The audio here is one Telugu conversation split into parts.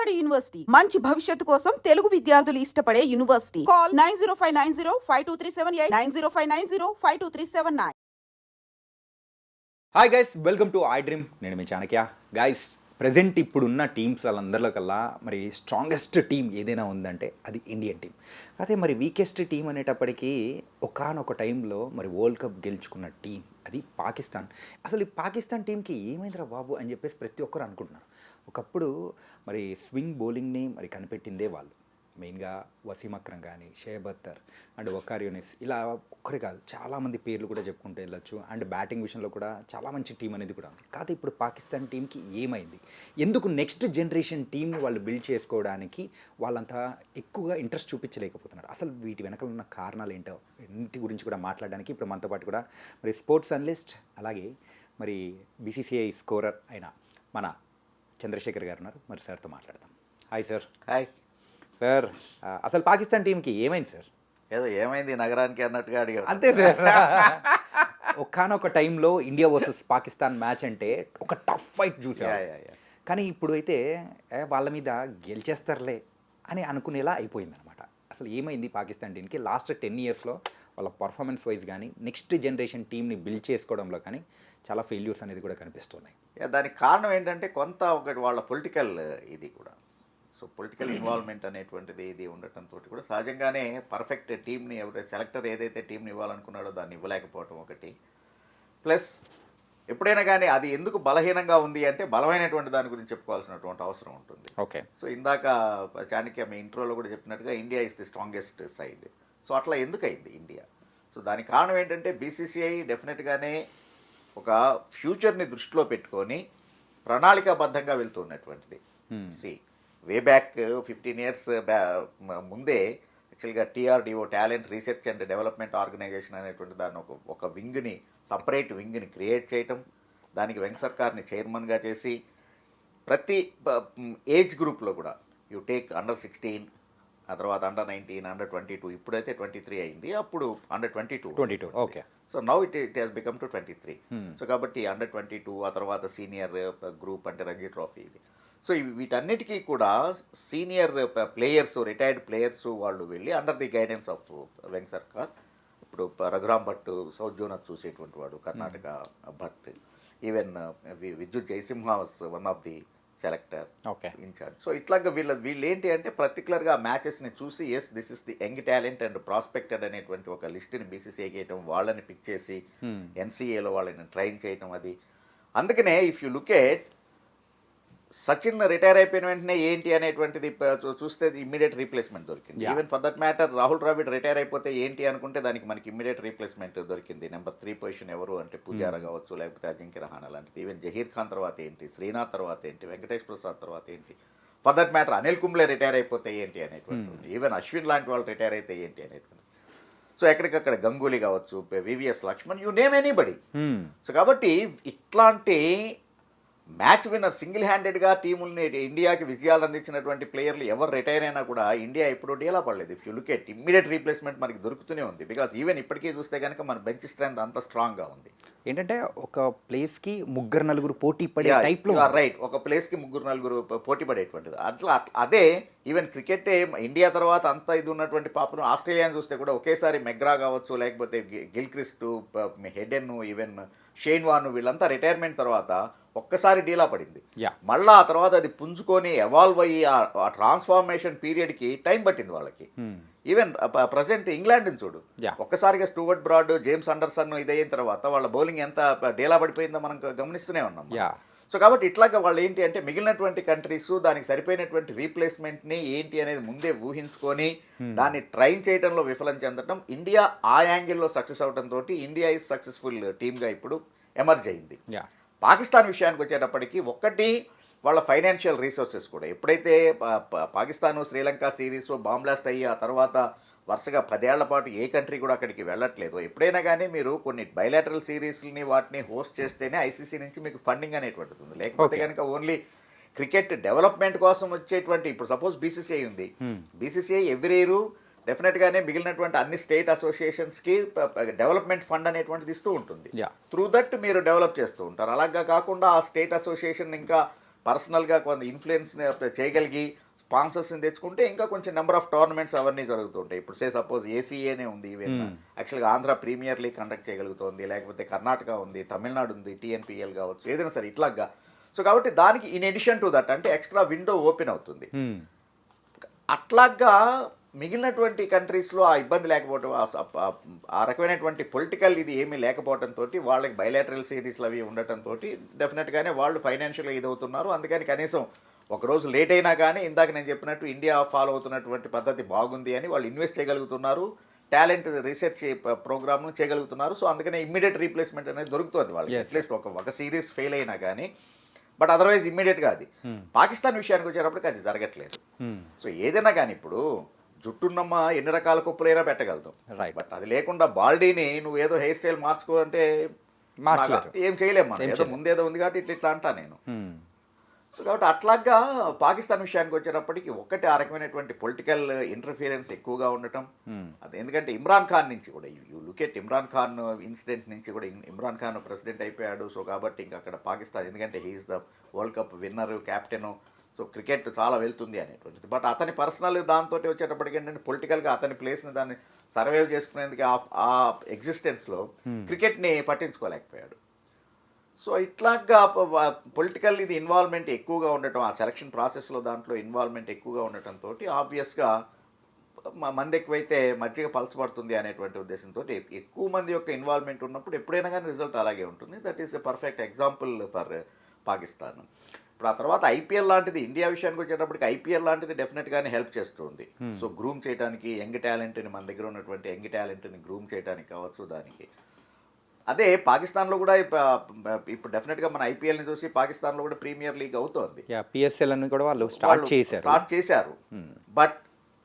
విజయవాడ యూనివర్సిటీ మంచి భవిష్యత్తు కోసం తెలుగు విద్యార్థులు ఇష్టపడే university. Call 9059052378 9059052379. Hi guys, welcome to I dream. నేను మీ చాణక్య. గైస్, ప్రజెంట్ ఇప్పుడున్న టీమ్స్ వాళ్ళందరిలో కల్లా మరి స్ట్రాంగెస్ట్ టీం ఏదైనా ఉందంటే అది ఇండియన్ టీం. అదే మరి వీకెస్ట్ టీం అనేటప్పటికీ ఒకానొక టైంలో మరి వరల్డ్ కప్ గెలుచుకున్న టీం అది పాకిస్తాన్. అసలు ఈ పాకిస్తాన్ టీంకి ఏమైందిరా బాబు అని చెప్పేసి ప్రతి ఒక్కరు అనుకుంటున్నారు. ఒకప్పుడు మరి స్వింగ్ బౌలింగ్ని మరి కనిపెట్టిందే వాళ్ళు. మెయిన్గా వసీం అక్రమ్ కానీ, షేబ్ అఖ్తర్ అండ్ వకార్ యూనిస్, ఇలా ఒక్కరే కాదు చాలామంది పేర్లు కూడా చెప్పుకుంటూ వెళ్ళొచ్చు. అండ్ బ్యాటింగ్ విషయంలో కూడా చాలా మంచి టీం అనేది కూడా ఉంది. కాదు ఇప్పుడు పాకిస్తాన్ టీంకి ఏమైంది, ఎందుకు నెక్స్ట్ జనరేషన్ టీంని వాళ్ళు బిల్డ్ చేసుకోవడానికి వాళ్ళంతా ఎక్కువగా ఇంట్రెస్ట్ చూపించలేకపోతున్నారు? అసలు వీటి వెనకాల ఉన్న కారణాలు ఏంటో ఇంటి గురించి కూడా మాట్లాడడానికి ఇప్పుడు మనతో పాటు కూడా మరి స్పోర్ట్స్ అనలిస్ట్ అలాగే మరి బీసీసీఐ స్కోరర్ అయిన మన చంద్రశేఖర్ గారు ఉన్నారు. మరి సార్తో మాట్లాడదాం. Hi sir. Hi sir. అసలు పాకిస్తాన్ టీంకి ఏమైంది సార్? ఏదో ఏమైంది నగరానికి అన్నట్టుగా అడిగారు. అంతే సార్. ఒకానొక టైంలో ఇండియా వర్సెస్ పాకిస్తాన్ మ్యాచ్ అంటే ఒక టఫ్ ఫైట్ చూసారు. కానీ ఇప్పుడు అయితే వాళ్ళ మీద గెలిచేస్తారులే అని అనుకునేలా అయిపోయింది అనమాట. అసలు ఏమైంది పాకిస్తాన్ టీంకి లాస్ట్ 10 ఇయర్స్లో? వాళ్ళ పర్ఫార్మెన్స్ వైజ్ కానీ నెక్స్ట్ జనరేషన్ టీంని బిల్డ్ చేసుకోవడంలో కానీ చాలా ఫెయిల్యూర్స్ అనేది కూడా కనిపిస్తున్నాయి. దానికి కారణం ఏంటంటే కొంత ఒకటి వాళ్ళ పొలిటికల్ ఇది కూడా. సో పొలిటికల్ ఇన్వాల్వ్మెంట్ అనేటువంటిది ఇది ఉండటంతో కూడా సహజంగానే పర్ఫెక్ట్ టీంని ఎవరైతే సెలెక్టర్ ఏదైతే టీంని ఇవ్వాలనుకున్నాడో దాన్ని ఇవ్వలేకపోవటం ఒకటి. ప్లస్ ఎప్పుడైనా కానీ అది ఎందుకు బలహీనంగా ఉంది అంటే బలమైనటువంటి దాని గురించి చెప్పుకోవాల్సినటువంటి అవసరం ఉంటుంది. ఓకే. సో ఇందాక చాణక్య మీ ఇంట్రోలో కూడా చెప్పినట్టుగా India is the strongest side. So అట్లా ఎందుకు అయింది ఇండియా? సో దానికి కారణం ఏంటంటే బీసీసీఐ డెఫినెట్గానే ఒక ఫ్యూచర్ని దృష్టిలో పెట్టుకొని ప్రణాళికాబద్ధంగా వెళ్తున్నటువంటిది. వే బ్యాక్ 15 ఇయర్స్ ముందే యాక్చువల్గా TRDO, talent research and development organisation అనేటువంటి దాన్ని ఒక వింగ్ని, సపరేట్ వింగ్ని క్రియేట్ చేయటం, దానికి వెంకట్ సర్కార్ని చైర్మన్గా చేసి ప్రతి ఏజ్ గ్రూప్లో కూడా యూ టేక్ అండర్ 16, ఆ తర్వాత అండర్ 19, అండర్ 22, ఇప్పుడైతే 23 అయింది, అప్పుడు under 22. Okay. So now it has become to 23. So కాబట్టి అండర్ 22, ఆ తర్వాత సీనియర్ గ్రూప్ అంటే రంజీ ట్రోఫీ ఇది. సో వీటన్నిటికీ కూడా సీనియర్ ప్లేయర్స్, రిటైర్డ్ ప్లేయర్స్ వాళ్ళు వెళ్ళి under the guidance of Venkat సర్కార్, ఇప్పుడు రఘురామ్ భట్ సౌత్ జోన్ చూసేటువంటి వాడు, Karnataka Bhat, even Vidyut Jayasimha was one of the selector in charge. So ఇట్లాగా వీళ్ళు ఏంటి అంటే పర్టికులర్గా మ్యాచెస్ని చూసి yes this is the young talent and prospected అనేటువంటి ఒక లిస్ట్ని బీసీసీఐ చేయటం, వాళ్ళని పిక్ చేసి ఎన్సీఏలో వాళ్ళని ట్రైన్ చేయటం అది. అందుకనే if you look at Sachin retire అయిపోయిన వెంటనే ఏంటి అనేటువంటిది చూస్తే ఇమ్మీడియట్ రీప్లేస్మెంట్ దొరికింది. Even for that matter Rahul Dravid retire అయిపోతే ఏంటి అనుకుంటే దానికి మనకి ఇమ్మీడియట్ రీప్లేస్మెంట్ దొరికింది. నెంబర్ 3 పొజిషన్ ఎవరు అంటే పుజారా కావచ్చు, లేకపోతే అజింక్య రహానా లాంటిది. ఈవెన్ జహీర్ ఖాన్ తర్వాత ఏంటి, శ్రీనాథ్ తర్వాత ఏంటి, వెంకటేష్ ప్రసాద్ తర్వాత ఏంటి, for that matter Anil Kumble retire అయిపోతే ఏంటి అనేటువంటి, ఈవెన్ అశ్విన్ లాంటి వాళ్ళు రిటైర్ అయితే ఏంటి అనేటువంటి. సో ఎక్కడికక్కడ గంగూలీ కావచ్చు, VVS Laxman, you name anybody. So కాబట్టి ఇట్లాంటి మ్యాచ్ విన్నర్, సింగిల్ హ్యాండెడ్గా టీముల్ని ఇండియాకి విజయాలు అందించినటువంటి ప్లేయర్లు ఎవరు రిటైర్ అయినా కూడా ఇండియా ఎప్పుడూ డీలా పడలేదు. If you look at immediate replacement మనకి దొరుకుతూనే ఉంది. బికాజ్ ఈవెన్ ఇప్పటికీ చూస్తే కనుక మన బెంచ్ స్ట్రెంత్ అంత స్ట్రాంగ్గా ఉంది. ఏంటంటే ఒక ప్లేస్కి 3-4 పోటీ పడే టైప్లో. రైట్, ఒక ప్లేస్కి 3-4 పోటీ పడేటువంటిది. అట్లా అదే ఈవెన్ క్రికెట్ ఇండియా తర్వాత అంత ఇది ఉన్నటువంటి పాపను ఆస్ట్రేలియాని చూస్తే కూడా ఒకేసారి మెగ్రా కావచ్చు, లేకపోతే Gilchrist, Hayden, even Shane Warne వీళ్ళంతా రిటైర్మెంట్ తర్వాత ఒక్కసారి డీలా పడింది. మళ్ళీ ఆ తర్వాత అది పుంజుకొని ఎవాల్వ్ అయ్యి ఆ ట్రాన్స్ఫార్మేషన్ పీరియడ్కి టైం పట్టింది వాళ్ళకి. ఈవెన్ ప్రజెంట్ ఇంగ్లాండ్ని చూడు, ఒక్కసారిగా స్టూవర్ట్ బ్రాడ్, జేమ్స్ అండర్సన్ ఇదయిన తర్వాత వాళ్ళ బౌలింగ్ ఎంత డీలా పడిపోయిందో మనం గమనిస్తూనే ఉన్నాం. సో కాబట్టి ఇట్లాగా వాళ్ళు ఏంటి అంటే మిగిలినటువంటి కంట్రీస్ దానికి సరిపోయినటువంటి రీప్లేస్మెంట్ని ఏంటి అనేది ముందే ఊహించుకొని దాన్ని ట్రైన్ చేయడంలో విఫలం చెందడం, ఇండియా ఆ యాంగిల్లో సక్సెస్ అవడంతో ఇండియా ఈజ్ సక్సెస్ఫుల్ టీమ్గా ఇప్పుడు ఎమర్జ్ అయింది. పాకిస్తాన్ విషయానికి వచ్చేటప్పటికి ఒక్కటి వాళ్ళ ఫైనాన్షియల్ రీసోర్సెస్ కూడా. ఎప్పుడైతే పాకిస్తాను శ్రీలంక సిరీస్ బాంబ్లాస్ట్ అయ్యి ఆ తర్వాత వరుసగా 10 ఏళ్ల పాటు ఏ కంట్రీ కూడా అక్కడికి వెళ్ళట్లేదు. ఎప్పుడైనా కానీ మీరు కొన్ని బైలాటరల్ సిరీస్ని వాటిని హోస్ట్ చేస్తేనే ఐసీసీ నుంచి మీకు ఫండింగ్ అనేటువంటిది ఉంది. లేకపోతే కనుక ఓన్లీ క్రికెట్ డెవలప్మెంట్ కోసం వచ్చేటువంటి, ఇప్పుడు సపోజ్ బీసీసీఐ ఉంది, బీసీసీఐ ఎవ్రీ ఇయర్ డెఫినెట్గానే మిగిలినటువంటి అన్ని స్టేట్ అసోసియేషన్స్కి డెవలప్మెంట్ ఫండ్ అనేటువంటిది ఇస్తూ ఉంటుంది. త్రూ దట్ మీరు డెవలప్ చేస్తూ ఉంటారు. అలాగా కాకుండా ఆ స్టేట్ అసోసియేషన్ ఇంకా పర్సనల్గా కొంత ఇన్ఫ్లుయెన్స్ చేయగలిగి స్పాన్సర్స్ని తెచ్చుకుంటే ఇంకా కొంచెం నెంబర్ ఆఫ్ టోర్నమెంట్స్ అవన్నీ జరుగుతుంటాయి. ఇప్పుడు సపోజ్ ఏసీఏనే ఉంది, ఈవెన్ యాక్చువల్గా ఆంధ్ర ప్రీమియర్ లీగ్ కండక్ట్ చేయగలుగుతుంది, లేకపోతే కర్ణాటక ఉంది, తమిళనాడు ఉంది, టీఎన్పిఎల్ కావచ్చు, ఏదైనా సరే ఇట్లాగా. సో కాబట్టి దానికి ఇన్ ఎడిషన్ టు దట్ అంటే ఎక్స్ట్రా విండో ఓపెన్ అవుతుంది. అట్లాగా మిగిలినటువంటి కంట్రీస్లో ఆ ఇబ్బంది లేకపోవడం, ఆ రకమైనటువంటి పొలిటికల్ ఇది ఏమీ లేకపోవడంతో వాళ్ళకి బయలాటరల్ సిరీస్లు అవి ఉండటంతో డెఫినెట్గానే వాళ్ళు ఫైనాన్షియల్గా ఇది అవుతున్నారు. అందుకని కనీసం ఒకరోజు లేట్ అయినా కానీ ఇందాక నేను చెప్పినట్టు ఇండియా ఫాలో అవుతున్నటువంటి పద్ధతి బాగుంది అని వాళ్ళు ఇన్వెస్ట్ చేయగలుగుతున్నారు, టాలెంట్ రీసెర్చ్ ప్రోగ్రామ్ను చేయగలుగుతున్నారు. సో అందుకనే ఇమ్మీడియట్ రీప్లేస్మెంట్ అనేది దొరుకుతుంది వాళ్ళకి. అట్లీస్ట్ ఒక సిరీస్ ఫెయిల్ అయినా కానీ, బట్ అదర్వైజ్ ఇమ్మీడియట్గా అది. పాకిస్తాన్ విషయానికి వచ్చేటప్పటికి అది జరగట్లేదు. సో ఏదైనా కానీ ఇప్పుడు జుట్టున్నమ్మ ఎన్ని రకాల కుప్పలైనా పెట్టగలుగుతాం, బట్ అది లేకుండా బాల్డీని నువ్వు ఏదో హెయిర్ స్టైల్ మార్చుకో అంటే ఏం చేయలేము మనం. ఏదో ముందేదో ఉంది కాబట్టి ఇట్లా అంటా నేను. సో కాబట్టి అట్లాగా పాకిస్తాన్ విషయానికి వచ్చేటప్పటికి ఒకటి ఆ రకమైనటువంటి పొలిటికల్ ఇంటర్ఫియరెన్స్ ఎక్కువగా ఉండటం. అది ఎందుకంటే ఇమ్రాన్ ఖాన్ నుంచి కూడా you look at Imran Khan incident నుంచి కూడా ఇమ్రాన్ ఖాన్ ప్రెసిడెంట్ అయిపోయాడు. సో కాబట్టి ఇంకా అక్కడ పాకిస్తాన్ ఎందుకంటే he's the world cup winner, captain, so cricket చాలా వెళ్తుంది అనేటువంటిది. బట్ అతని పర్సనల్ దాంతో వచ్చేటప్పటికి ఏంటంటే పొలిటికల్గా అతని ప్లేస్ని దాన్ని సర్వైవ్ చేసుకునేందుకు ఆ ఎగ్జిస్టెన్స్లో క్రికెట్ని పట్టించుకోలేకపోయాడు. సో ఇట్లాగా పొలిటికల్ ఇది ఇన్వాల్వ్మెంట్ ఎక్కువగా ఉండటం, ఆ సెలక్షన్ ప్రాసెస్లో దాంట్లో ఇన్వాల్వ్మెంట్ ఎక్కువగా ఉండటంతో ఆబ్వియస్గా మంది ఎక్కువైతే మజ్జిగ పలచబడుతుంది అనేటువంటి ఉద్దేశంతో ఎక్కువ మంది యొక్క ఇన్వాల్వ్మెంట్ ఉన్నప్పుడు ఎప్పుడైనా కానీ రిజల్ట్ అలాగే ఉంటుంది. That is a perfect example for Pakistan. ఇప్పుడు ఆ తర్వాత ఐపీఎల్ లాంటిది ఇండియా విషయానికి వచ్చేటప్పటికి ఐపీఎల్ లాంటిది డెఫినెట్గానే హెల్ప్ చేస్తుంది. సో గ్రూమ్ చేయడానికి యంగ్ టాలెంట్ని, మన దగ్గర ఉన్నటువంటి యంగ్ టాలెంట్ని గ్రూమ్ చేయడానికి కావచ్చు దానికి. అదే పాకిస్తాన్లో కూడా ఇప్పుడు డెఫినెట్గా మన ఐపీఎల్ని చూసి పాకిస్తాన్లో కూడా ప్రీమియర్ లీగ్ అవుతోంది. పిఎస్ఎల్ అని కూడా వాళ్ళు స్టార్ట్ చేశారు. బట్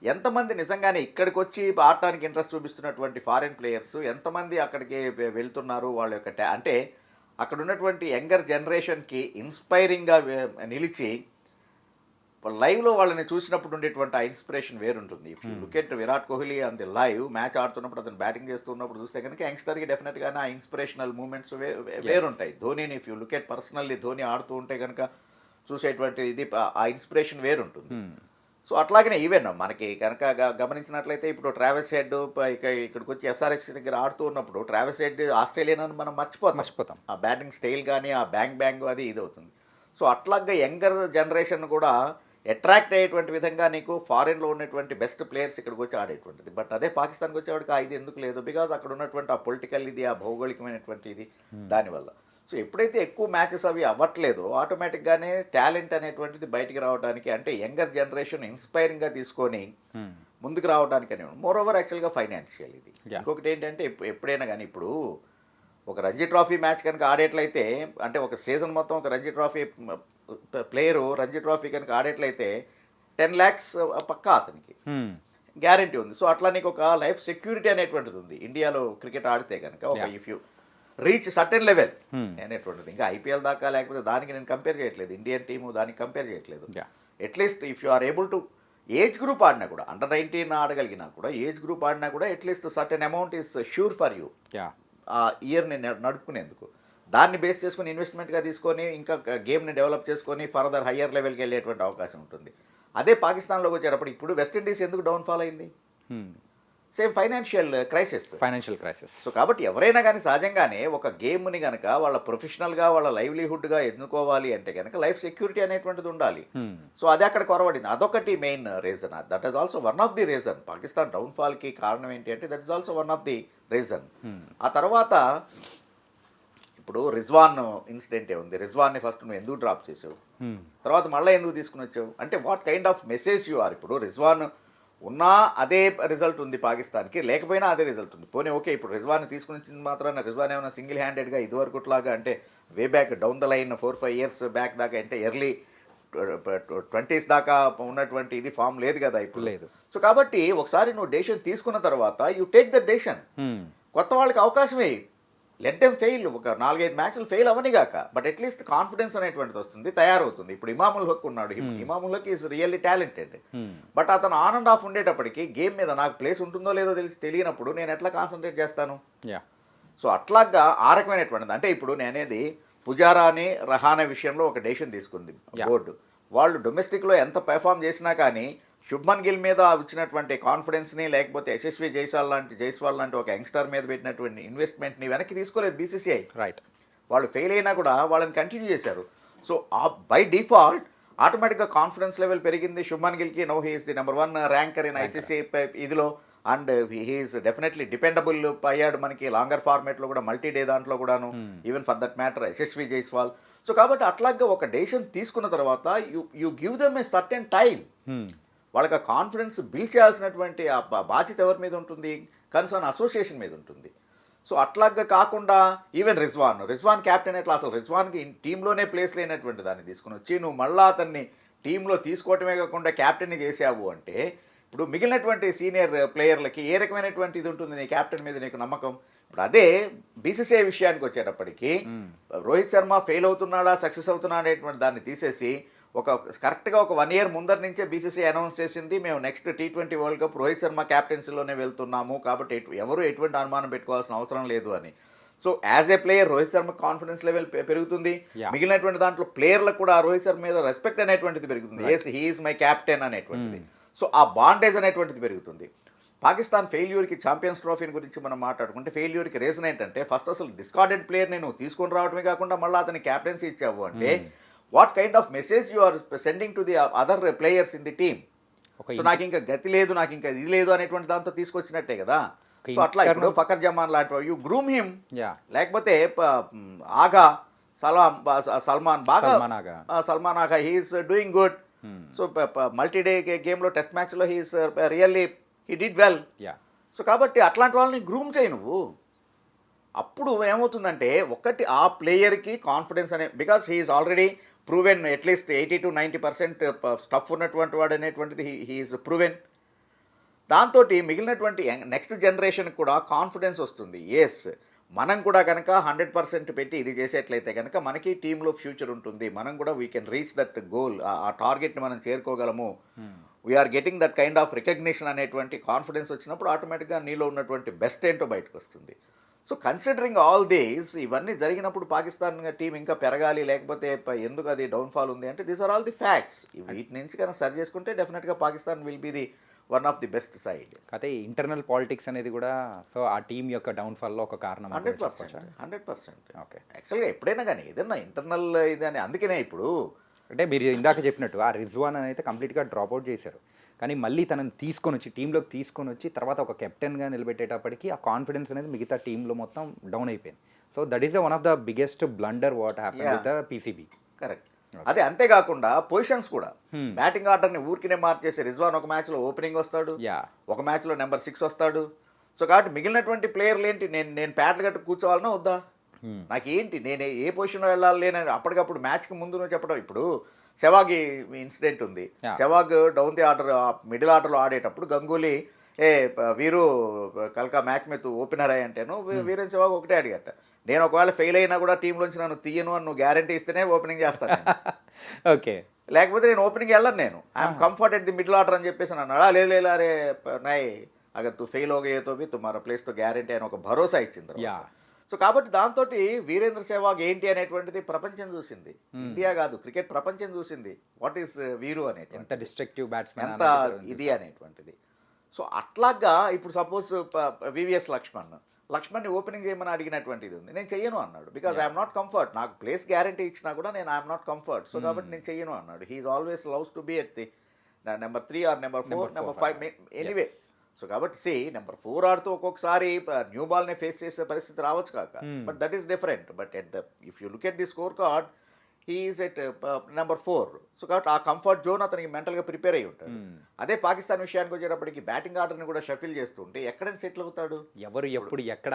ఎంతమంది నిజంగానే ఇక్కడికి వచ్చి ఆడటానికి ఇంట్రెస్ట్ చూపిస్తున్నటువంటి ఫారిన్ ప్లేయర్స్ ఎంతమంది అక్కడికి వెళ్తున్నారు, వాళ్ళ యొక్క అంటే అక్కడ ఉన్నటువంటి యంగర్ జనరేషన్కి ఇన్స్పైరింగ్గా నిలిచి లైవ్లో వాళ్ళని చూసినప్పుడు ఉండేటువంటి ఆ ఇన్స్పిరేషన్ వేరుంటుంది. If you look at Virat Kohli on the live match ఆడుతున్నప్పుడు అతను బ్యాటింగ్ చేస్తున్నప్పుడు చూస్తే కనుక యంగ్స్టర్కి డెఫినెట్గానే ఆ ఇన్స్పిరేషనల్ మూమెంట్స్ వేరుంటాయి. ధోనీని if you look at personally Dhoni ఆడుతూ ఉంటే కనుక చూసేటువంటి ఇది ఆ ఇన్స్పిరేషన్ వేరుంటుంది. సో అట్లాగనే ఈవెన్ మనకి కనుక గమనించినట్లయితే ఇప్పుడు ట్రావెస్ హెడ్ ఇక్కడికి వచ్చి ఎస్ఆర్హెచ్ దగ్గర ఆడుతూ ఉన్నప్పుడు ట్రావెస్ హెడ్ ఆస్ట్రేలియన్ అని మనం మర్చిపోతాం. ఆ బ్యాటింగ్ స్టైల్ కానీ ఆ బ్యాంగ్ అది ఇది అవుతుంది. సో అట్లాగా యంగర్ జనరేషన్ కూడా అట్రాక్ట్ అయ్యేటువంటి విధంగా నీకు ఫారిన్లో ఉన్నటువంటి బెస్ట్ ప్లేయర్స్ ఇక్కడికి వచ్చి ఆడేటువంటిది. బట్ అదే పాకిస్తాన్కి వచ్చేవాడికి ఇది ఎందుకు లేదు, బికాజ్ అక్కడ ఉన్నటువంటి ఆ పొలిటికల్ ఇది, ఆ భౌగోళికమైనటువంటి ఇది, దానివల్ల. సో ఎప్పుడైతే ఎక్కువ మ్యాచెస్ అవి అవ్వట్లేదో ఆటోమేటిక్గానే టాలెంట్ అనేటువంటిది బయటికి రావడానికి, అంటే యంగర్ జనరేషన్ ఇన్స్పైరింగ్గా తీసుకొని ముందుకు రావడానికి అని. మోర్ ఓవర్ యాక్చువల్గా ఫైనాన్షియల్ ఇది. ఇంకొకటి ఏంటంటే ఎప్పుడైనా కానీ ఇప్పుడు ఒక రంజీ ట్రోఫీ మ్యాచ్ కనుక ఆడేట్లయితే, అంటే ఒక సీజన్ మొత్తం ఒక Ranji trophy player Ranji trophy కనుక ఆడేట్లయితే 10 lakhs పక్కా అతనికి గ్యారంటీ ఉంది. సో అట్లా నీకు ఒక లైఫ్ సెక్యూరిటీ అనేటువంటిది ఉంది ఇండియాలో క్రికెట్ ఆడితే కనుక. ఒక if you reach certain level అనేటువంటిది, ఇంకా ఐపీఎల్ దాకా లేకపోతే దానికి నేను కంపేర్ చేయట్లేదు, ఇండియన్ టీము దానికి కంపేర్ చేయట్లేదు. At least if you are able to age group ఆడినా కూడా, అండర్ 19 ఆడగలిగినా కూడా, ఏజ్ గ్రూప్ ఆడినా కూడా at least certain amount is sure for you ఆ ఇయర్ని నడుపుకునేందుకు. దాన్ని బేస్ చేసుకుని ఇన్వెస్ట్మెంట్గా తీసుకొని ఇంకా గేమ్ని డెవలప్ చేసుకొని ఫర్దర్ హయ్యర్ లెవెల్కి వెళ్ళేటువంటి అవకాశం ఉంటుంది. అదే పాకిస్తాన్లోకి వచ్చేటప్పుడు ఇప్పుడు వెస్టిండీస్ ఎందుకు డౌన్ఫాల్ అయింది? Same financial crisis. సో కాబట్టి ఎవరైనా కానీ సహజంగానే ఒక గేమ్ని కనుక వాళ్ళ ప్రొఫెషనల్గా వాళ్ళ లైవ్లీహుడ్గా ఎన్నుకోవాలి అంటే కనుక లైఫ్ సెక్యూరిటీ అనేటువంటిది ఉండాలి. సో అది అక్కడ కొరవడింది. అదొకటి main reason. That is also one of the reason. Pakistan డౌన్ఫాల్కి కారణం ఏంటి అంటే that is also one of the reason. ఆ తర్వాత ఇప్పుడు రిజ్వాన్ ఇన్సిడెంటే ఉంది. రిజ్వాన్ని ఫస్ట్ నువ్వు ఎందుకు డ్రాప్ చేసావు, తర్వాత మళ్ళీ ఎందుకు తీసుకుని వచ్చావు అంటే what kind of message you are. ఇప్పుడు రిజ్వాన్ ఉన్నా అదే రిజల్ట్ ఉంది పాకిస్తాన్కి, లేకపోయినా అదే రిజల్ట్ ఉంది. పోనీ ఓకే, ఇప్పుడు రిజ్వాన్ని తీసుకుని వచ్చిన మాత్రాన రిజ్వాన్ ఏమైనా సింగిల్ హ్యాండెడ్గా ఇదివరకుట్లాగా అంటే way back down the line 4-5 years back దాకా అంటే ఎర్లీ 20s దాకా ఉన్నటువంటి ఇది ఫామ్ లేదు కదా ఇప్పుడు లేదు. సో కాబట్టి ఒకసారి నువ్వు డెసిషన్ తీసుకున్న తర్వాత యూ టేక్ ద డెసిషన్. కొత్త వాళ్ళకి అవకాశమే, లెట్ దెమ్ ఫెయిల్. ఒక 4-5 మ్యాచ్లు ఫెయిల్ అవనిగాక, బట్ అట్లీస్ట్ కాన్ఫిడెన్స్ అనేటువంటిది వస్తుంది, తయారవుతుంది. ఇప్పుడు ఇమాముల్ హక్ ఉన్నాడు. Imamul Haq is really talented, but అతను ఆన్ అండ్ ఆఫ్ ఉండేటప్పటికి గేమ్ మీద నాకు ప్లేస్ ఉంటుందో లేదో తెలియనప్పుడు నేను ఎట్లా కాన్సన్ట్రేట్ చేస్తాను? సో అట్లాగా ఆ రకమైనటువంటిది. అంటే ఇప్పుడు నేనేది పుజారా అని రహానే విషయంలో ఒక డెసిషన్ తీసుకుంది బోర్డు. వాళ్ళు డొమెస్టిక్లో ఎంత పెర్ఫామ్ చేసినా కానీ శుభ్మన్ గిల్ మీద వచ్చినటువంటి కాన్ఫిడెన్స్ని, లేకపోతే యశస్వి జైస్వాల్ లాంటి ఒక యంగ్స్టర్ మీద పెట్టినటువంటి ఇన్వెస్ట్మెంట్ని వెనక్కి తీసుకోలేదు బీసీసీఐ. రైట్. వాళ్ళు ఫెయిల్ అయినా కూడా వాళ్ళని కంటిన్యూ చేశారు. సో బై డిఫాల్ట్ ఆటోమేటిక్గా కాన్ఫిడెన్స్ లెవెల్ పెరిగింది శుభ్మన్ గిల్కి. No he's the number 1 ranker in ICC ఇదిలో, అండ్ హీఈస్ డెఫినెట్లీ డిపెండబుల్ అయ్యాడు మనకి లాంగర్ ఫార్మేట్లో కూడా, మల్టీ డే దాంట్లో కూడాను, even for that matter Yashasvi Jaiswal. So కాబట్టి అట్లాగా ఒక డెసిషన్ తీసుకున్న తర్వాత you give them a certain time. వాళ్ళకి ఆ కాన్ఫిడెన్స్ బిల్డ్ చేయాల్సినటువంటి ఆ బాధ్యత ఎవరి మీద ఉంటుంది? కన్సర్న్ అసోసియేషన్ మీద ఉంటుంది. సో అట్లాగా కాకుండా ఈవెన్ రిజ్వాన్ క్యాప్టెన్ ఎట్లా, అసలు రిజ్వాన్కి టీంలోనే ప్లేస్ లేనటువంటి దాన్ని తీసుకుని వచ్చి నువ్వు మళ్ళా అతన్ని టీంలో తీసుకోవటమే కాకుండా క్యాప్టెన్ని చేసావు అంటే, ఇప్పుడు మిగిలినటువంటి సీనియర్ ప్లేయర్లకి ఏ రకమైనటువంటి ఇది ఉంటుంది నీ క్యాప్టెన్ మీద నీకు నమ్మకం? ఇప్పుడు అదే బీసీసీఐ విషయానికి వచ్చేటప్పటికి రోహిత్ శర్మ ఫెయిల్ అవుతున్నాడా సక్సెస్ అవుతున్నాడా అనేటువంటి దాన్ని తీసేసి కరెక్ట్గా ఒక 1 year ముందర నుంచే బీసీసీ అనౌన్స్ చేసింది, మేము next T20 world cup Rohit Sharma క్యాప్టెన్సీలోనే వెళ్తున్నాము, కాబట్టి ఎవరు ఎటువంటి అనుమానం పెట్టుకోవాల్సిన అవసరం లేదు అని. So as a player Rohit Sharma confidence level పెరుగుతుంది. మిగిలినటువంటి దాంట్లో ప్లేయర్లకు కూడా రోహిత్ శర్మ మీద రెస్పెక్ట్ అనేటువంటిది పెరుగుతుంది. ఎస్, హీఈస్ మై క్యాప్టెన్ అనేటువంటిది. సో ఆ బాండేజ్ అనేటువంటిది పెరుగుతుంది. పాకిస్తాన్ ఫెయిల్యూర్కి ఛాంపియన్స్ ట్రోఫీని గురించి మనం మాట్లాడుకుంటే ఫెయిల్యూర్కి రీజన్ ఏంటంటే, ఫస్ట్ అసలు డిస్కార్డెడ్ ప్లేయర్ నేను తీసుకొని రావడమే కాకుండా మళ్ళీ అతని క్యాప్టెన్సీ ఇచ్చావు అంటే what kind of message you are sending to the other players in the team? So నాకు ఇంకా గతి లేదు, నాకు ఇంకా ఇది లేదు అనేటువంటి దాంతో తీసుకొచ్చినట్టే కదా. సో అట్లా ఇప్పుడు ఫకర్ జమాన్ లాంటి యూ గ్రూమ్ హిమ్, లేకపోతే Agha Salman Agha he's doing good. So multi day గేమ్లో టెస్ట్ మ్యాచ్లో he's really he did well. So కాబట్టి అట్లాంటి వాళ్ళని గ్రూమ్ చేయి నువ్వు. అప్పుడు ఏమవుతుందంటే ఒకటి ఆ ప్లేయర్కి కాన్ఫిడెన్స్ అనే, because he's already proven at least 80 to 90% stuff ఉన్నటువంటి వాడు అనేటువంటిది హీఈస్ ప్రూవెన్. దాంతో మిగిలినటువంటి నెక్స్ట్ జనరేషన్కి కూడా కాన్ఫిడెన్స్ వస్తుంది. ఎస్, మనం కూడా కనుక 100% పెట్టి ఇది చేసేట్లయితే కనుక మనకి టీంలో ఫ్యూచర్ ఉంటుంది, మనం కూడా we can reach that goal, ఆ టార్గెట్ని మనం చేరుకోగలము, we are getting that kind of recognition అనేటువంటి కాన్ఫిడెన్స్ వచ్చినప్పుడు ఆటోమేటిక్గా నీలో ఉన్నటువంటి బెస్ట్ ఏంటో బయటకు వస్తుంది. సో కన్సిడరింగ్ ఆల్ దీస్, ఇవన్నీ జరిగినప్పుడు పాకిస్తాన్ టీం ఇంకా పెరగాలి, లేకపోతే ఎందుకు అది డౌన్ఫాల్ ఉంది అంటే these are all the facts. వీటి నుంచి కనుక సరి చేసుకుంటే డెఫినెట్గా Pakistan will be the one of the best side. అయితే ఇంటర్నల్ పాలిటిక్స్ అనేది కూడా సో ఆ టీం యొక్క డౌన్ఫాల్లో ఒక కారణం. 100%. ఓకే. యాక్చువల్గా ఎప్పుడైనా కానీ ఏదన్నా ఇంటర్నల్ ఇది అని, అందుకనే ఇప్పుడు అంటే మీరు ఇందాక చెప్పినట్టు ఆ రిజ్వాన్ అని అయితే కంప్లీట్గా డ్రాప్అవుట్ చేశారు, కానీ మళ్ళీ తనని తీసుకొని వచ్చి టీంలోకి తీసుకొని వచ్చి తర్వాత ఒక కెప్టెన్గా నిలబెట్టేటప్పటికి ఆ కాన్ఫిడెన్స్ అనేది మిగతా టీంలో మొత్తం డౌన్ అయిపోయింది. So that is one of the biggest blunder what happen with the PCB. Correct. అదే, అంతేకాకుండా పొజిషన్స్ కూడా బ్యాటింగ్ ఆర్డర్ని ఊరికినే మార్చేసి రిజ్వాన్ ఒక మ్యాచ్లో ఓపెనింగ్ వస్తాడు, ఒక మ్యాచ్లో నెంబర్ 6 వస్తాడు. సో కాబట్టి మిగిలినటువంటి ప్లేయర్లు ఏంటి, నేను ప్యాడ్లు కట్టు కూర్చోవాలన్నా వద్దా, నాకేంటి, నేను ఏ పొజిషన్లో వెళ్ళాలి లేని అప్పటికప్పుడు మ్యాచ్కి ముందు నువ్వు చెప్పడం. ఇప్పుడు సెవాగ్ ఇన్సిడెంట్ ఉంది, Sehwag down the order middle ఆర్డర్లో ఆడేటప్పుడు గంగూలీ వీరు కల్కా మ్యాచ్ మీద ఓపెనర్ అయ్యి అంటేను వీరేన్ సెవాగ్ ఒకటే అడిగట, నేను ఒకవేళ ఫెయిల్ అయినా కూడా టీంలోంచి నన్ను తీయను అని నువ్వు గ్యారంటీ ఇస్తేనే ఓపెనింగ్ చేస్తాను. ఓకే, లేకపోతే నేను ఓపెనింగ్ వెళ్ళను, నేను I'm comfort at the middle order అని చెప్పేసి అన్నాడు. లేదు అరే నాయ్ అగర్ తు ఫెయిల్ హోగేతో బి తుమారా ప్లేస్తో గ్యారంటీ అని ఒక భరోసా ఇచ్చింది. సో కాబట్టి దాంతో వీరేంద్ర సెహ్వాగ్ ఏంటి అనేటువంటిది ప్రపంచం చూసింది, ఇండియా కాదు క్రికెట్ ప్రపంచం చూసింది. వాట్ ఈస్ వీరు అనేటువంటి, ఎంత డిస్ట్రక్టివ్ బ్యాట్స్మెన్, ఎంత ఇది అనేటువంటిది. సో అట్లాగా ఇప్పుడు సపోజ్ వివిఎస్ లక్ష్మణ్ని ఓపెనింగ్ చేయమని అడిగినటువంటిది ఉంది, నేను చెయ్యను అన్నాడు. బికాజ్ ఐఎమ్ నాట్ కంఫర్ట్, నాకు ప్లేస్ గ్యారంటీ ఇచ్చినా కూడా నేను ఐఎమ్ నాట్ కంఫర్ట్. సో కాబట్టి నేను చెయ్యను అన్నాడు. He's always loves to be at the number 3 or number 4, number 5 anyway. So కాబట్టి నెంబర్ 4 ఆడుతూ ఒక్కొక్కసారి న్యూ బాల్ని ఫేస్ చేసే పరిస్థితి రావచ్చు కాక, but that is different. But if you look at the scorecard he's at number 4. So కాబట్టి ఆ కంఫర్ట్ జోన్ అతనికి మెంటల్గా ప్రిపేర్ అయ్యి ఉంటాడు. అదే పాకిస్తాన్ విషయానికి వచ్చేటప్పటికి బ్యాటింగ్ ఆర్డర్ని కూడా షఫిల్ చేస్తుంటే ఎక్కడైనా సెటిల్ అవుతాడు, ఎవరు ఎప్పుడు ఎక్కడ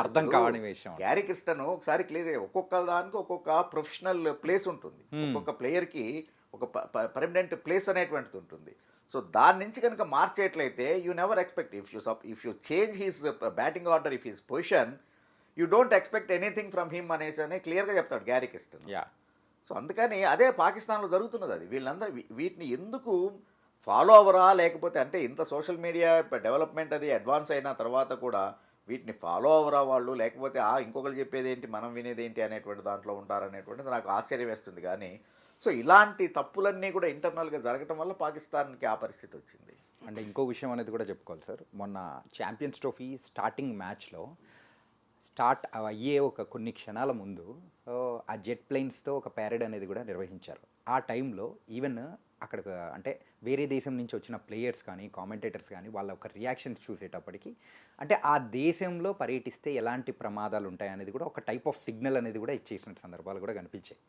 అర్థం కావని విషయం. గ్యారీ క్రిస్టన్ ఒకసారి క్లియర్, ఒక్కొక్క దానికి ఒక్కొక్క ప్రొఫెషనల్ ప్లేస్ ఉంటుంది, ఒక్కొక్క ప్లేయర్కి ఒక పర్మనెంట్ ప్లేస్ అనేటువంటిది ఉంటుంది. సో దాని నుంచి కనుక మార్చేట్లయితే you never expect, if you change his batting order, if his position, you don't expect anything from him అనేసి అని క్లియర్గా చెప్తాడు గ్యారీ క్రిస్టన్. సో అందుకని అదే పాకిస్తాన్లో జరుగుతున్నది. అది వీళ్ళందరూ వీటిని ఎందుకు ఫాలో అవ్వరా, లేకపోతే అంటే ఇంత సోషల్ మీడియా డెవలప్మెంట్ అది అడ్వాన్స్ అయిన తర్వాత కూడా వీటిని ఫాలో అవరా వాళ్ళు, లేకపోతే ఇంకొకరు చెప్పేది ఏంటి మనం వినేది ఏంటి అనేటువంటి దాంట్లో ఉంటారనేటువంటిది నాకు ఆశ్చర్యం వేస్తుంది. కానీ సో ఇలాంటి తప్పులన్నీ కూడా ఇంటర్నల్గా జరగటం వల్ల పాకిస్తాన్కి ఆ పరిస్థితి వచ్చింది. అంటే ఇంకో విషయం అనేది కూడా చెప్పుకోవాలి సార్. మొన్న ఛాంపియన్స్ ట్రోఫీ స్టార్టింగ్ మ్యాచ్లో స్టార్ట్ అయ్యే ఒక కొన్ని క్షణాల ముందు ఆ జెట్ ప్లేన్స్తో ఒక ప్యారెడ్ అనేది కూడా నిర్వహించారు. ఆ టైంలో ఈవెన్ అక్కడ అంటే వేరే దేశం నుంచి వచ్చిన ప్లేయర్స్ కానీ కామెంటేటర్స్ కానీ వాళ్ళ ఒక రియాక్షన్స్ చూసేటప్పటికి అంటే ఆ దేశంలో పర్యటిస్తే ఎలాంటి ప్రమాదాలు ఉంటాయి అనేది కూడా ఒక టైప్ ఆఫ్ సిగ్నల్ అనేది కూడా ఇచ్చేసిన సందర్భాలు కూడా కనిపించాయి.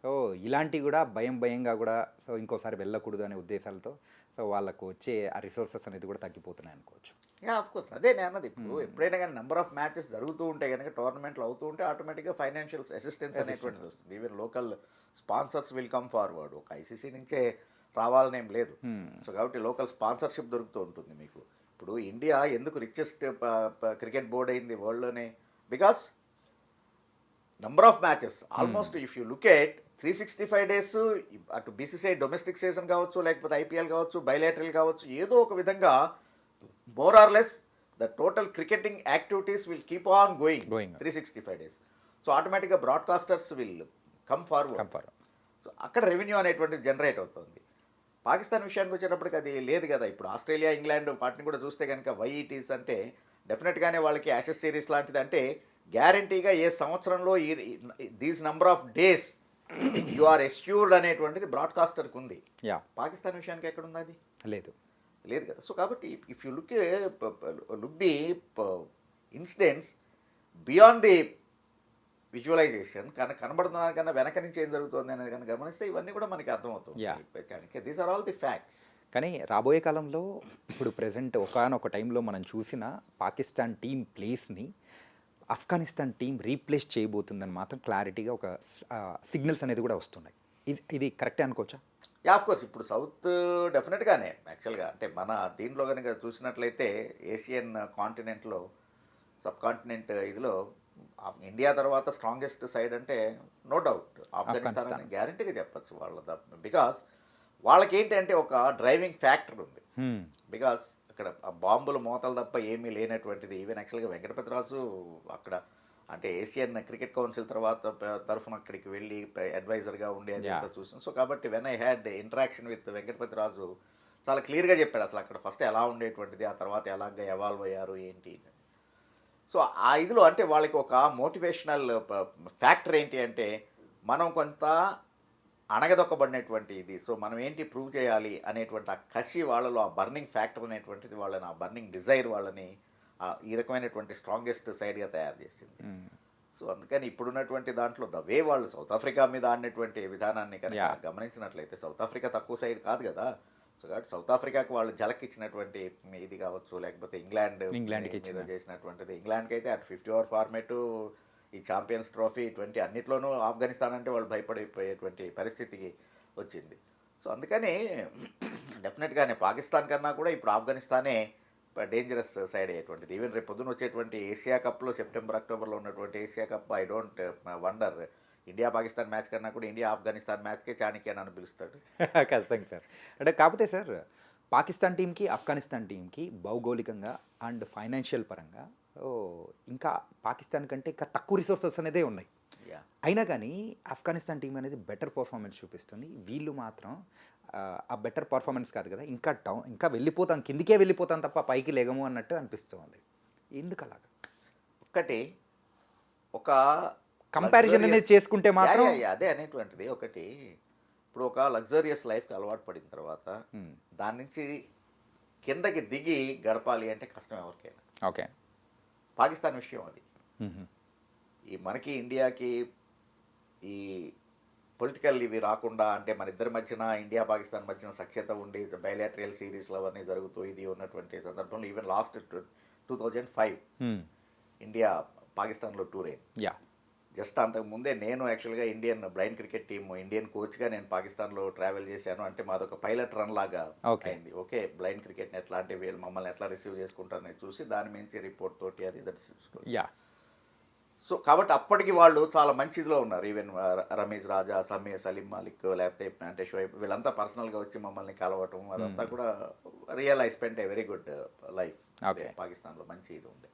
సో ఇలాంటివి కూడా భయంగా కూడా సో ఇంకోసారి వెళ్ళకూడదు అనే ఉద్దేశాలతో సో వాళ్ళకు వచ్చే ఆ రిసోర్సెస్ అనేది కూడా తగ్గిపోతున్నాయి అనుకోవచ్చు. ఆఫ్ కోర్స్ అదే నేను అన్నది. ఇప్పుడు ఎప్పుడైనా కానీ నెంబర్ ఆఫ్ మ్యాచెస్ జరుగుతూ ఉంటే కనుక, టోర్నమెంట్లు అవుతూ ఉంటే ఆటోమేటిక్గా ఫైనాన్షియల్ అసిస్టెన్స్ అనేటువంటిది వస్తుంది. Even local sponsors will come forward. ఒక ఐసీసీ నుంచే రావాలనేం లేదు. సో కాబట్టి లోకల్ స్పాన్సర్షిప్ దొరుకుతూ ఉంటుంది మీకు. ఇప్పుడు ఇండియా ఎందుకు రిచెస్ట్ క్రికెట్ బోర్డ్ అయింది వరల్డ్లోనే? Because number of matches almost if you look at 365 days, అటు బీసీసీఐ డొమెస్టిక్ సీజన్ కావచ్చు, లేకపోతే ఐపీఎల్ కావచ్చు, బైలేటరల్ కావచ్చు, ఏదో ఒక విధంగా more or less the total cricketing activities will keep on going 365 days. So ఆటోమేటిక్గా broadcasters will come forward. So అక్కడ రెవెన్యూ అనేటువంటిది జనరేట్ అవుతుంది. పాకిస్తాన్ విషయానికి వచ్చేటప్పటికి అది లేదు కదా. ఇప్పుడు ఆస్ట్రేలియా, ఇంగ్లాండ్ వాటిని కూడా చూస్తే కనుక వై ఇట్ ఈస్ అంటే డెఫినెట్గానే వాళ్ళకి యాషెస్ సిరీస్ లాంటిది అంటే గ్యారంటీగా ఏ సంవత్సరంలో these number of days you are assured అనేటువంటిది బ్రాడ్కాస్టర్కి ఉంది. పాకిస్తాన్ విషయానికి ఎక్కడ ఉంది? అది లేదు కదా. సో కాబట్టి if you look the incidents beyond the visualisation కనబడుతున్న కన్నా వెనక నుంచి ఏం జరుగుతుంది అనేది కనుక గమనిస్తే ఇవన్నీ కూడా మనకి అర్థమవుతుంది. These are all the facts. కానీ రాబోయే కాలంలో ఇప్పుడు ప్రజెంట్ ఒకానొక టైంలో మనం చూసిన పాకిస్తాన్ టీం ప్లేస్ని ఆఫ్ఘనిస్తాన్ టీం రీప్లేస్ చేయబోతుందని మాత్రం క్లారిటీగా ఒక సిగ్నల్స్ అనేది కూడా వస్తున్నాయి. ఇది కరెక్టే అనుకోవచ్చా? ఆఫ్ కోర్స్ ఇప్పుడు సౌత్ డెఫినెట్గానే యాక్చువల్గా అంటే మన దీంట్లో కనుక చూసినట్లయితే ఏషియన్ కాంటినెంట్లో సబ్ కాంటినెంట్ ఇదిలో ఇండియా తర్వాత స్ట్రాంగెస్ట్ సైడ్ అంటే నో డౌట్ ఆఫ్ఘనిస్తాన్ అని గ్యారంటీగా చెప్పచ్చు వాళ్ళ. బికాస్ వాళ్ళకి ఏంటంటే ఒక డ్రైవింగ్ ఫ్యాక్టర్ ఉంది. బికాస్ అక్కడ బాంబుల మోతలు తప్ప ఏమీ లేనటువంటిది. ఈవెన్ యాక్చువల్గా వెంకటపతిరాజు అక్కడ అంటే ఏషియన్ క్రికెట్ కౌన్సిల్ తరఫున అక్కడికి వెళ్ళి అడ్వైజర్గా ఉండి అది చూసాను. సో కాబట్టి when I had interaction with Venkatapathi Raju చాలా క్లియర్గా చెప్పాడు అసలు అక్కడ ఫస్ట్ ఎలా ఉండేటువంటిది, ఆ తర్వాత ఎలాగ ఎవాల్వ్ అయ్యారు ఏంటి. సో ఆ ఇదిలో అంటే వాళ్ళకి ఒక మోటివేషనల్ ఫ్యాక్టర్ ఏంటి అంటే మనం కొంత అణగదొక్కబడినటువంటి ఇది. సో మనం ఏంటి ప్రూవ్ చేయాలి అనేటువంటి ఆ కసి వాళ్ళలో, ఆ బర్నింగ్ ఫ్యాక్టర్ అనేటువంటిది వాళ్ళని, ఆ బర్నింగ్ డిజైర్ వాళ్ళని ఈ రకమైనటువంటి స్ట్రాంగెస్ట్ సైడ్గా తయారు చేసింది. సో అందుకని ఇప్పుడున్నటువంటి దాంట్లో ద వే వాళ్ళు సౌత్ ఆఫ్రికా మీద ఆడినటువంటి విధానాన్ని కనుక గమనించినట్లయితే సౌత్ ఆఫ్రికా తక్కువ సైడ్ కాదు కదా. సో కాబట్టి సౌత్ ఆఫ్రికాకి వాళ్ళు జలకిచ్చినటువంటి ఇది కావచ్చు, లేకపోతే ఇంగ్లాండ్ మీద చేసినటువంటిది. ఇంగ్లాండ్కి అయితే అటు 50 ఓవర్ ఫార్మేటు, ఈ ఛాంపియన్స్ ట్రోఫీ 20 అన్నిట్లోనూ ఆఫ్ఘనిస్తాన్ అంటే వాళ్ళు భయపడిపోయేటువంటి పరిస్థితికి వచ్చింది. సో అందుకని డెఫినెట్గానే పాకిస్తాన్ కన్నా కూడా ఇప్పుడు ఆఫ్ఘనిస్తానే డేంజరస్ సైడ్ అయ్యేటువంటిది. ఈవెన్ రేపు పొద్దున వచ్చేటువంటి ఏషియా కప్లో సెప్టెంబర్ అక్టోబర్లో ఉన్నటువంటి Asia cup I don't wonder India Pakistan match కన్నా కూడా ఇండియా ఆఫ్ఘనిస్తాన్ మ్యాచ్కే చాణక్య అని పిలుస్తాడు. ఖచ్చితంగా సార్. అంటే కాకపోతే సార్ పాకిస్తాన్ టీంకి ఆఫ్ఘనిస్తాన్ టీంకి భౌగోళికంగా అండ్ ఫైనాన్షియల్ పరంగా ఇంకా పాకిస్తాన్ కంటే ఇంకా తక్కువ రిసోర్సెస్ అనేదే ఉన్నాయి. అయినా కానీ ఆఫ్ఘనిస్తాన్ టీం అనేది బెటర్ పర్ఫార్మెన్స్ చూపిస్తుంది. వీళ్ళు మాత్రం ఆ బెటర్ పర్ఫార్మెన్స్ కాదు కదా, ఇంకా వెళ్ళిపోతాం, కిందికే వెళ్ళిపోతాం తప్ప పైకి లేగము అన్నట్టు అనిపిస్తుంది. ఎందుకు అలాగా? ఒకటి ఒక కంపారిజన్ అనేది చేసుకుంటే మాత్రం అదే అనేటువంటిది. ఒకటి ఇప్పుడు ఒక లగ్జరియస్ లైఫ్కి అలవాటు పడిన తర్వాత దాని నుంచి కిందకి దిగి గడపాలి అంటే కష్టం ఎవరికైనా. ఓకే, పాకిస్తాన్ విషయం అది. ఈ మనకి ఇండియాకి ఈ పొలిటికల్ ఇవి రాకుండా అంటే మన ఇద్దరి మధ్యన ఇండియా పాకిస్తాన్ మధ్యన సఖ్యత ఉండి బైలాటరల్ సిరీస్లు అవన్నీ జరుగుతూ ఇది ఉన్నటువంటి సందర్భంలో ఈవెన్ లాస్ట్ 2005 ఇండియా పాకిస్తాన్లో టూర్ అయింది. జస్ట్ అంతకుముందే నేను యాక్చువల్గా Indian blind cricket team Indian కోచ్గా నేను పాకిస్తాన్లో ట్రావెల్ చేశాను. అంటే మాదొక పైలట్ రన్ లాగా అయింది. ఓకే, బ్లైండ్ క్రికెట్ని ఎట్లా అంటే వీళ్ళు మమ్మల్ని ఎట్లా రిసీవ్ చేసుకుంటారని చూసి దాని మించి రిపోర్ట్ తోటి అది దట్స్. సో కాబట్టి అప్పటికి వాళ్ళు చాలా మంచిదిలో ఉన్నారు. ఈవెన్ రమేష్ రాజా, సలీం మాలిక్, లేకపోతే అంటే షోయబ్, వీళ్ళంతా పర్సనల్గా వచ్చి మమ్మల్ని కలవటం అదంతా కూడా real I spent a very good life పాకిస్తాన్లో. మంచి ఇది ఉండే.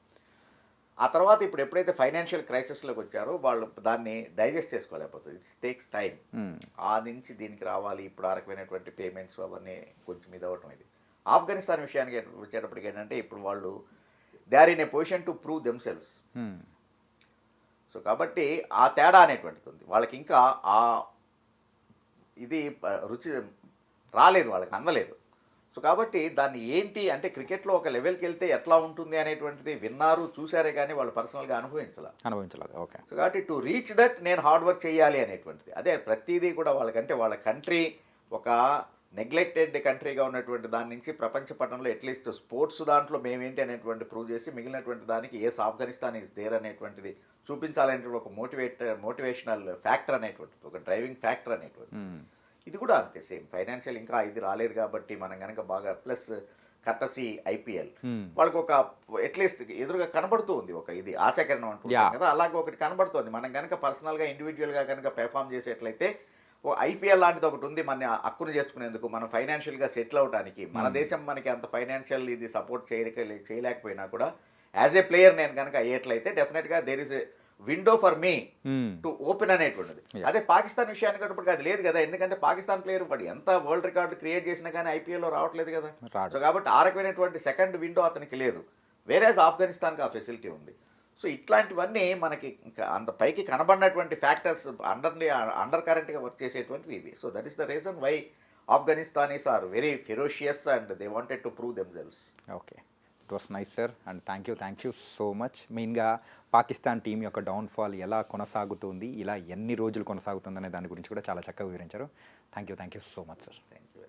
ఆ తర్వాత ఇప్పుడు ఎప్పుడైతే ఫైనాన్షియల్ క్రైసిస్లోకి వచ్చారో వాళ్ళు దాన్ని డైజెస్ట్ చేసుకోలేకపోతుంది. It's takes time. ఆ నుంచి దీనికి రావాలి, ఇప్పుడు ఆ రకమైనటువంటి పేమెంట్స్ అవన్నీ కొంచెం ఇది అవ్వటం ఇది. ఆఫ్ఘనిస్తాన్ విషయానికి వచ్చేటప్పటికి ఏంటంటే ఇప్పుడు వాళ్ళు they are in a position to prove themselves. So కాబట్టి ఆ తేడా అనేటువంటిది ఉంది వాళ్ళకి, ఇంకా ఆ ఇది రుచి రాలేదు, వాళ్ళకి అందలేదు. సో కాబట్టి దాన్ని ఏంటి అంటే క్రికెట్లో ఒక లెవెల్కి వెళ్తే ఎట్లా ఉంటుంది అనేటువంటిది విన్నారు, చూసారే కానీ వాళ్ళు పర్సనల్గా అనుభవించలేదు. ఓకే. సో కాబట్టి టు రీచ్ దట్ నేను హార్డ్ వర్క్ చేయాలి అనేటువంటిది. అదే ప్రతిదీ కూడా వాళ్ళకంటే వాళ్ళ కంట్రీ ఒక నెగ్లెక్టెడ్ కంట్రీగా ఉన్నటువంటి దాని నుంచి ప్రపంచ పటంలో అట్లీస్ట్ స్పోర్ట్స్ దాంట్లో మేమేంటి అనేటువంటి ప్రూవ్ చేసి మిగిలినటువంటి దానికి ఏస్ ఆఫ్ఘనిస్తాన్ ఈజ్ దేర్ అనేటువంటిది చూపించాలనేటువంటి ఒక మోటివేషనల్ ఫ్యాక్టర్ అనేటువంటిది, ఒక డ్రైవింగ్ ఫ్యాక్టర్ అనేటువంటిది. ఇది కూడా అంతే సేమ్. ఫైనాన్షియల్ ఇంకా ఇది రాలేదు కాబట్టి మనం కనుక బాగా ప్లస్ కట్టసి ఐపీఎల్ వాళ్ళకి ఒక అట్లీస్ట్ ఎదురుగా కనబడుతూ ఉంది, ఒక ఇది ఆశాకరణం అంటున్నాం కదా, అలాగే ఒకటి కనబడుతుంది. మనం కనుక పర్సనల్గా ఇండివిజువల్గా కనుక పెర్ఫామ్ చేసేట్లయితే ఓ ఐపీఎల్ లాంటిది ఒకటి ఉంది మన హక్కును చేసుకునేందుకు, మనం ఫైనాన్షియల్గా సెటిల్ అవడానికి. మన దేశం మనకి అంత ఫైనాన్షియల్ ఇది సపోర్ట్ చేయలేకపోయినా కూడా యాజ్ ఏ ప్లేయర్ నేను కనుక అయ్యేట్లయితే డెఫినెట్గా there is a window for me to open అనేటువంటిది. అదే పాకిస్తాన్ విషయానికి వచ్చేటప్పటికి అది లేదు కదా, ఎందుకంటే పాకిస్తాన్ ప్లేయర్ వాడు ఎంత వరల్డ్ రికార్డు క్రియేట్ చేసినా కానీ ఐపీఎల్లో రావట్లేదు కదా. సో కాబట్టి ఆ రకమైనటువంటి సెకండ్ విండో అతనికి లేదు, వేరేజ్ ఆఫ్ఘనిస్తాన్కి ఆ ఫెసిలిటీ ఉంది. సో ఇట్లాంటివన్నీ మనకి ఇంకా అంత పైకి కనబడినటువంటి ఫ్యాక్టర్స్ అండర్ కరెంట్గా వర్క్ చేసేటువంటివి ఇవి. So that is the reason why Afghanistanis are very ferocious and they wanted to prove themselves. Okay, it was nice sir and thank you so much. మెయిన్గా పాకిస్తాన్ టీం యొక్క డౌన్ఫాల్ ఎలా కొనసాగుతుంది, ఇలా ఎన్ని రోజులు కొనసాగుతుంది అనే దాని గురించి కూడా చాలా చక్కగా వివరించారు. Thank you so much sir. Thank you.